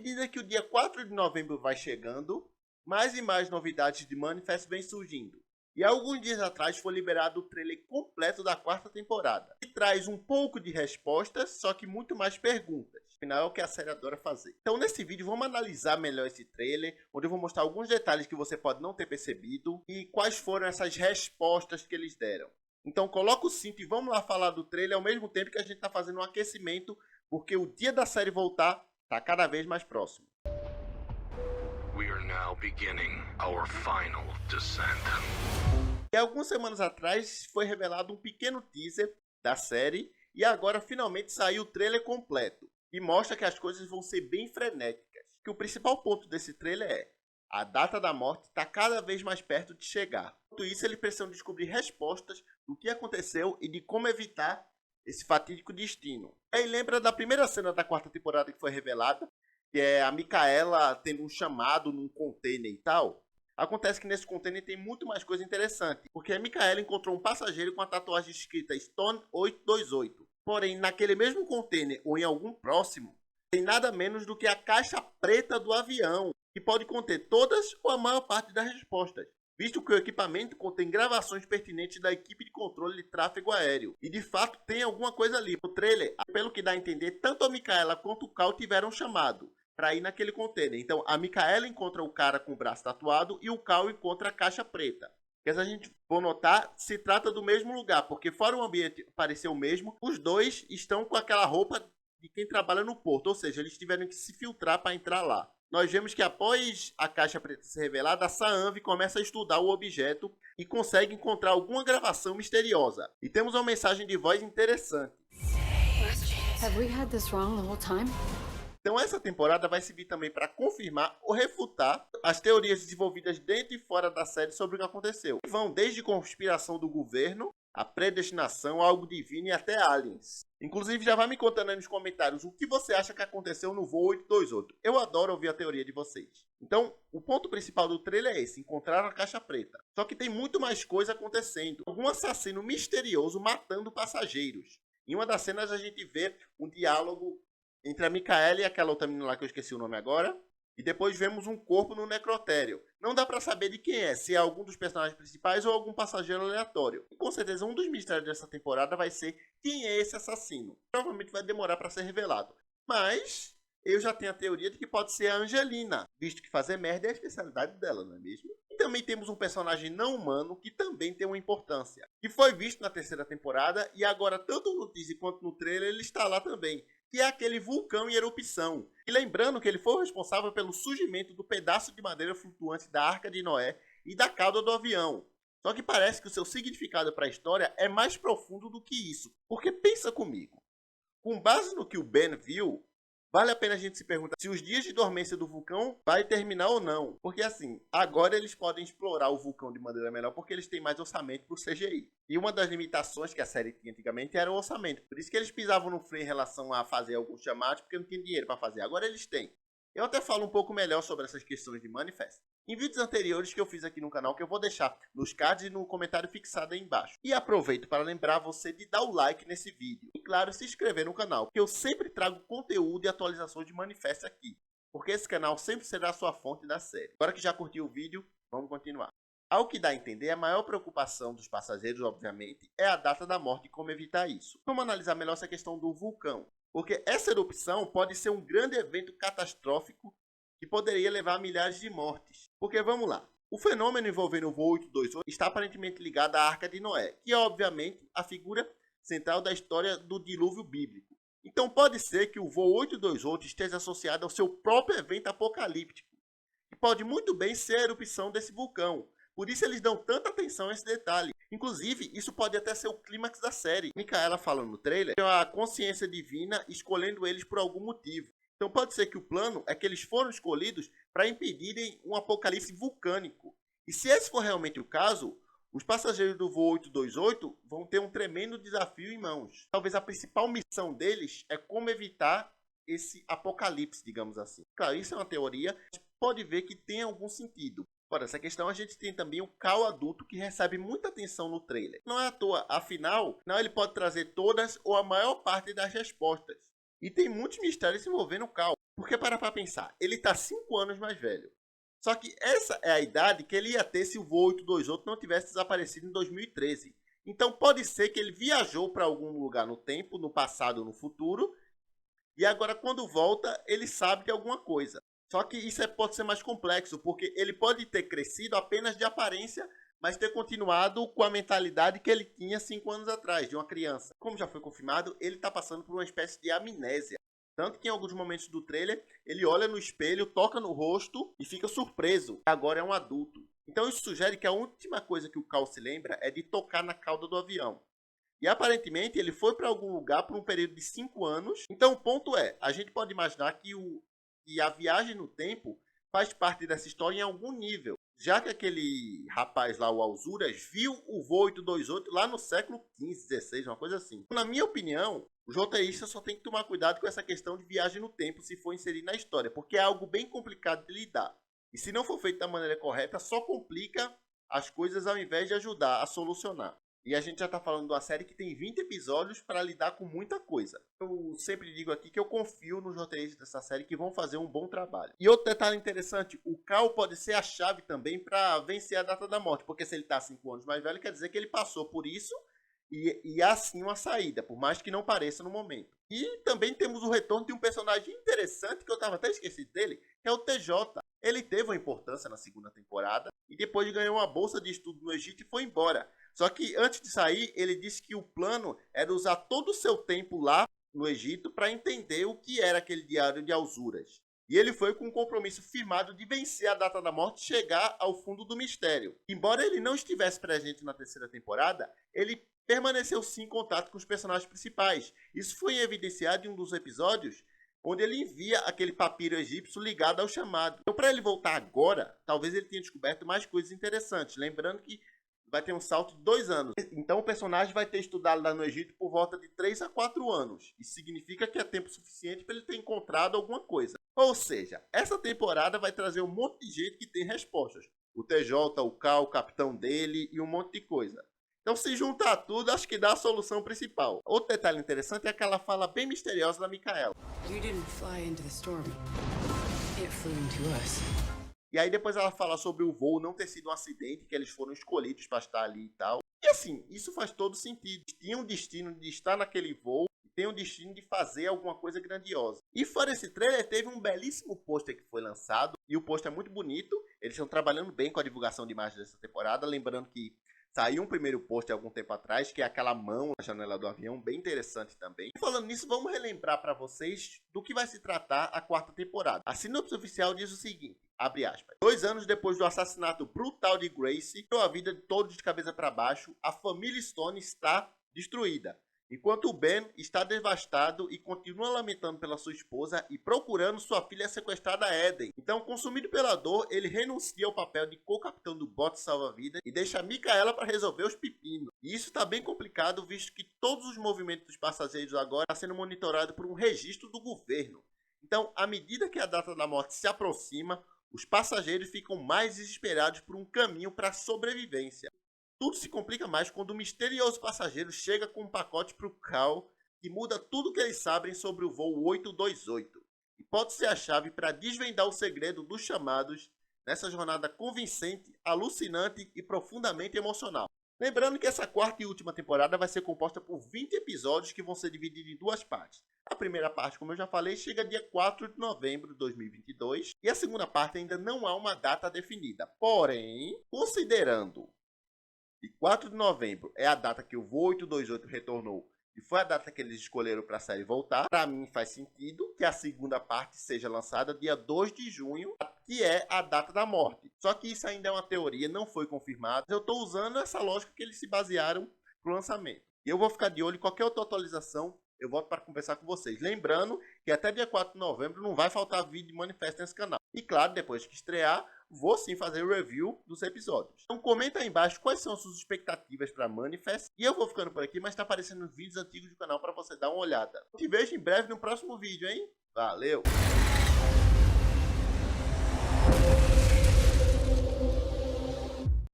medida que o dia 4 de novembro vai chegando, mais e mais novidades de Manifest vêm surgindo. E alguns dias atrás foi liberado o trailer completo da quarta temporada, que traz um pouco de respostas, só que muito mais perguntas. Afinal é o que a série adora fazer. Então nesse vídeo vamos analisar melhor esse trailer, onde eu vou mostrar alguns detalhes que você pode não ter percebido e quais foram essas respostas que eles deram. Então coloca o cinto e vamos lá falar do trailer ao mesmo tempo que a gente está fazendo um aquecimento, porque o dia da série voltar está cada vez mais próximo. We are now beginning our final descent. E algumas semanas atrás foi revelado um pequeno teaser da série e agora finalmente saiu o trailer completo e mostra que as coisas vão ser bem frenéticas. Que o principal ponto desse trailer é: a data da morte está cada vez mais perto de chegar. Enquanto isso, eles precisam descobrir respostas do que aconteceu e de como evitar esse fatídico destino. Aí lembra da primeira cena da quarta temporada que foi revelada, que é a Micaela tendo um chamado num container e tal. Acontece que nesse container tem muito mais coisa interessante, porque a Micaela encontrou um passageiro com a tatuagem escrita Stone 828. Porém, naquele mesmo container ou em algum próximo, tem nada menos do que a caixa preta do avião, que pode conter todas ou a maior parte das respostas, visto que o equipamento contém gravações pertinentes da equipe de controle de tráfego aéreo. E de fato tem alguma coisa ali. No trailer, pelo que dá a entender, tanto a Micaela quanto o Cal tiveram chamado para ir naquele container. Então a Micaela encontra o cara com o braço tatuado e o Cal encontra a caixa preta. Que se a gente for notar, se trata do mesmo lugar, porque fora o ambiente parecer o mesmo, os dois estão com aquela roupa de quem trabalha no porto, ou seja, eles tiveram que se filtrar para entrar lá. Nós vemos que após a caixa preta ser revelada, a Saanvi começa a estudar o objeto e consegue encontrar alguma gravação misteriosa. E temos uma mensagem de voz interessante. Have we had this wrong the whole time? Então essa temporada vai servir também para confirmar ou refutar as teorias desenvolvidas dentro e fora da série sobre o que aconteceu. Vão desde conspiração do governo, a predestinação, algo divino e até aliens. Inclusive já vai me contando aí nos comentários o que você acha que aconteceu no voo 828. Eu adoro ouvir a teoria de vocês. Então o ponto principal do trailer é esse: encontrar a caixa preta. Só que tem muito mais coisa acontecendo. Algum assassino misterioso matando passageiros. Em uma das cenas a gente vê um diálogo entre a Micaela e aquela outra menina lá que eu esqueci o nome agora. E depois vemos um corpo no necrotério. Não dá pra saber de quem é, se é algum dos personagens principais ou algum passageiro aleatório. E com certeza um dos mistérios dessa temporada vai ser quem é esse assassino. Provavelmente vai demorar pra ser revelado. Mas eu já tenho a teoria de que pode ser a Angelina, visto que fazer merda é a especialidade dela, não é mesmo? E também temos um personagem não humano que também tem uma importância. Que foi visto na terceira temporada e agora tanto no teaser quanto no trailer ele está lá também. Que é aquele vulcão em erupção. E lembrando que ele foi o responsável pelo surgimento do pedaço de madeira flutuante da Arca de Noé e da cauda do avião. Só que parece que o seu significado para a história é mais profundo do que isso. Porque pensa comigo, com base no que o Ben viu, vale a pena a gente se perguntar se os dias de dormência do vulcão vai terminar ou não. Porque assim, agora eles podem explorar o vulcão de maneira melhor porque eles têm mais orçamento para o CGI. E uma das limitações que a série tinha antigamente era o orçamento. Por isso que eles pisavam no freio em relação a fazer alguns chamados, porque não tinha dinheiro para fazer. Agora eles têm. Eu até falo um pouco melhor sobre essas questões de Manifest em vídeos anteriores que eu fiz aqui no canal, que eu vou deixar nos cards e no comentário fixado aí embaixo. E aproveito para lembrar você de dar o like nesse vídeo. E claro, se inscrever no canal, porque eu sempre trago conteúdo e atualizações de Manifest aqui. Porque esse canal sempre será a sua fonte da série. Agora que já curtiu o vídeo, vamos continuar. Ao que dá a entender, a maior preocupação dos passageiros, obviamente, é a data da morte e como evitar isso. Vamos analisar melhor essa questão do vulcão. Porque essa erupção pode ser um grande evento catastrófico que poderia levar a milhares de mortes. Porque vamos lá, o fenômeno envolvendo o voo 828 está aparentemente ligado à Arca de Noé, que é obviamente a figura central da história do dilúvio bíblico. Então pode ser que o voo 828 esteja associado ao seu próprio evento apocalíptico, que pode muito bem ser a erupção desse vulcão. Por isso eles dão tanta atenção a esse detalhe. Inclusive, isso pode até ser o clímax da série. Micaela fala no trailer que a consciência divina escolhendo eles por algum motivo. Então pode ser que o plano é que eles foram escolhidos para impedirem um apocalipse vulcânico. E se esse for realmente o caso, os passageiros do voo 828 vão ter um tremendo desafio em mãos. Talvez a principal missão deles é como evitar esse apocalipse, digamos assim. Claro, isso é uma teoria, a gente pode ver que tem algum sentido. Ora, essa questão a gente tem também o Cal adulto que recebe muita atenção no trailer. Não é à toa, afinal, não, ele pode trazer todas ou a maior parte das respostas. E tem muitos mistérios envolvendo o Cal. Porque pra pensar, ele tá 5 anos mais velho. Só que essa é a idade que ele ia ter se o voo 828 não tivesse desaparecido em 2013. Então pode ser que ele viajou para algum lugar no tempo, no passado ou no futuro, e agora quando volta ele sabe de alguma coisa. Só que isso pode ser mais complexo, porque ele pode ter crescido apenas de aparência, mas ter continuado com a mentalidade que ele tinha 5 anos atrás, de uma criança. Como já foi confirmado, ele está passando por uma espécie de amnésia. Tanto que em alguns momentos do trailer, ele olha no espelho, toca no rosto e fica surpreso. Agora é um adulto. Então isso sugere que a última coisa que o Cal se lembra é de tocar na cauda do avião. E aparentemente ele foi para algum lugar por um período de 5 anos. Então o ponto é, a gente pode imaginar que a viagem no tempo faz parte dessa história em algum nível. Já que aquele rapaz lá, o Alzuras, viu o voo 828 lá no século XV, XVI, uma coisa assim. Na minha opinião, os roteiristas só tem que tomar cuidado com essa questão de viagem no tempo se for inserir na história, porque é algo bem complicado de lidar. E se não for feito da maneira correta, só complica as coisas ao invés de ajudar a solucionar. E a gente já está falando de uma série que tem 20 episódios para lidar com muita coisa. Eu sempre digo aqui que eu confio nos roteiristas dessa série que vão fazer um bom trabalho. E outro detalhe interessante, o Cal pode ser a chave também para vencer a data da morte. Porque se ele está 5 anos mais velho, quer dizer que ele passou por isso e há sim uma saída, por mais que não pareça no momento. E também temos o retorno de um personagem interessante, que eu estava até esquecido dele, que é o TJ. Ele teve uma importância na segunda temporada e depois ganhou uma bolsa de estudo no Egito e foi embora. Só que antes de sair, ele disse que o plano era usar todo o seu tempo lá no Egito para entender o que era aquele diário de Alzuras. E ele foi com um compromisso firmado de vencer a data da morte e chegar ao fundo do mistério. Embora ele não estivesse presente na terceira temporada, ele permaneceu sim em contato com os personagens principais. Isso foi evidenciado em um dos episódios onde ele envia aquele papiro egípcio ligado ao chamado. Então, para ele voltar agora, talvez ele tenha descoberto mais coisas interessantes. Lembrando que vai ter um salto de 2 anos. Então, o personagem vai ter estudado lá no Egito por volta de 3 a 4 anos. Isso significa que é tempo suficiente para ele ter encontrado alguma coisa. Ou seja, essa temporada vai trazer um monte de gente que tem respostas. O TJ, o Cal, o capitão dele e um monte de coisa. Então, se juntar tudo, acho que dá a solução principal. Outro detalhe interessante é aquela fala bem misteriosa da Micaela. You didn't fly into the storm. It flew into us. E aí depois ela fala sobre o voo não ter sido um acidente, que eles foram escolhidos para estar ali e tal. E assim, isso faz todo sentido. Tinha um destino de estar naquele voo e tem um destino de fazer alguma coisa grandiosa. E fora esse trailer, teve um belíssimo pôster que foi lançado. E o pôster é muito bonito. Eles estão trabalhando bem com a divulgação de imagens dessa temporada. Lembrando que saiu um primeiro pôster algum tempo atrás, que é aquela mão na janela do avião, bem interessante também. E falando nisso, vamos relembrar para vocês do que vai se tratar a 4ª temporada. A sinopse oficial diz o seguinte, abre aspas. 2 anos depois do assassinato brutal de Grace, a vida de todos de cabeça para baixo, a família Stone está destruída. Enquanto o Ben está devastado e continua lamentando pela sua esposa e procurando sua filha sequestrada Eden. Então, consumido pela dor, ele renuncia ao papel de co-capitão do bote salva-vidas e deixa a Micaela para resolver os pepinos. E isso está bem complicado, visto que todos os movimentos dos passageiros agora estão sendo monitorados por um registro do governo. Então, à medida que a data da morte se aproxima, os passageiros ficam mais desesperados por um caminho para a sobrevivência. Tudo se complica mais quando o misterioso passageiro chega com um pacote para o Cal que muda tudo que eles sabem sobre o voo 828 e pode ser a chave para desvendar o segredo dos chamados nessa jornada convincente, alucinante e profundamente emocional. Lembrando que essa 4ª e última temporada vai ser composta por 20 episódios que vão ser divididos em 2 partes. A primeira parte, como eu já falei, chega dia 4 de novembro de 2022 e a segunda parte ainda não há uma data definida. Porém, considerando e 4 de novembro é a data que o voo 828 retornou e foi a data que eles escolheram para a série voltar, para mim faz sentido que a segunda parte seja lançada dia 2 de junho, que é a data da morte. Só que isso ainda é uma teoria, não foi confirmado. Eu estou usando essa lógica que eles se basearam para o lançamento. E eu vou ficar de olho em qualquer outra atualização, eu volto para conversar com vocês. Lembrando que até dia 4 de novembro não vai faltar vídeo de Manifest nesse canal. E claro, depois que estrear, vou sim fazer review dos episódios. Então comenta aí embaixo quais são as suas expectativas para Manifest. E eu vou ficando por aqui, mas está aparecendo vídeos antigos do canal para você dar uma olhada. Te vejo em breve no próximo vídeo, hein? Valeu!